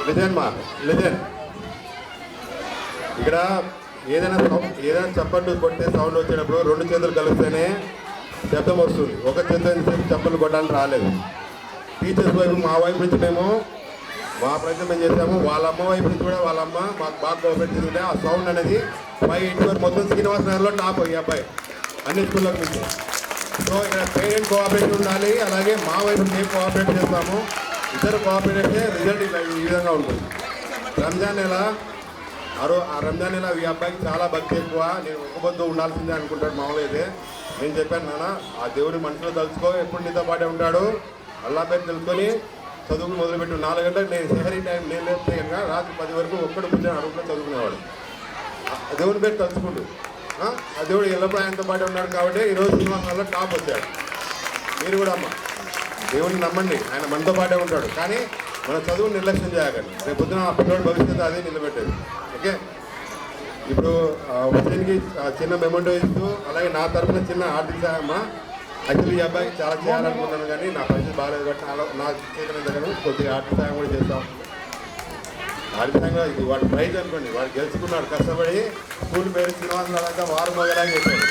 Listen మా listen ఇక్కడ ఏదైనా చప్పట్లు కొట్టే సౌండ్ వచ్చేటప్పుడు రెండు చేతులు కలిస్తేనే శబ్దం వస్తుంది. ఒక చేతులు చప్పట్లు కొట్టడానికి రాలేదు. టీచర్స్ వైపు మా వైపు నుంచి మేము మా ప్రయత్నం ఏం చేసాము, వాళ్ళ అమ్మ వైపు నుంచి కూడా వాళ్ళ అమ్మ మాకు బాగా కోఆపరేట్ చేస్తుంటే ఆ సౌండ్ అనేది 5 వరకు మొత్తం శ్రీనివాస నగర్లో టాప్ ఈ అబ్బాయి అన్ని స్కూళ్ళకి నుంచి. సో ఇక్కడ పేరెంట్ కోఆపరేషన్ ఉండాలి, అలాగే మా వైపు మేము కోఆపరేట్ చేస్తాము. ఇద్దరు కోఆపరేట్ అయితే రిజల్ట్ ఈ విధంగా ఉంటుంది. రంజాన్ నెల ఆ రంజాన్ నెల ఈ అబ్బాయికి చాలా భక్తి ఎక్కువ. నేను ఒక పొద్దు ఉండాల్సిందే అనుకుంటాడు మామూలు అయితే. నేను చెప్పాను నాన్న ఆ దేవుడి మనసులో తలుచుకో, ఎప్పుడు నీతో పాటే ఉంటాడు, అల్లా పేరు తెలుసుకొని చదువుకు మొదలుపెట్టు. 4 గంటలకు నేను సెహరీ టైం నేను లేపితే కనుక రాత్రి 10 వరకు ఒక్కడు కూర్చొని అడుగులో చదువుకునేవాడు. దేవుడి పేరు తలుచుకుంటూ ఆ దేవుడు ఎల్లప్పుడు ఆయనతో పాటే ఉన్నాడు కాబట్టి ఈరోజు శ్రీనివాసంలో టాప్ వచ్చాడు. మీరు కూడా అమ్మ దేవుడిని నమ్మండి, ఆయన మనతో పాటే ఉంటాడు. కానీ మన చదువుని నిర్లక్ష్యం చేయకండి. రేపు పొద్దున ఆ పిల్లవాడి భవిష్యత్తు అదే నిలబెట్టేది. ఓకే, ఇప్పుడు హుసేన్కి చిన్న మెమెంటో ఇస్తూ, అలాగే నా తరఫున చిన్న ఆర్థిక సహాయమ్మ. యాక్చువల్లీ ఈ అబ్బాయికి చాలా చేయాలనుకున్నాను కానీ నా పరిస్థితి బాగాలేదు కాబట్టి నా చేతన దగ్గర కొద్దిగా ఆర్థిక సహాయం కూడా చేస్తాం. ఆర్థిక సహాయంగా ఇది వాడు ప్రైజ్ అనుకోండి, వాడు గెలుచుకున్నాడు కష్టపడి. స్కూల్ పేరు శ్రీనివాసరావు దాకా వారు మొదలాగా చేశాడు.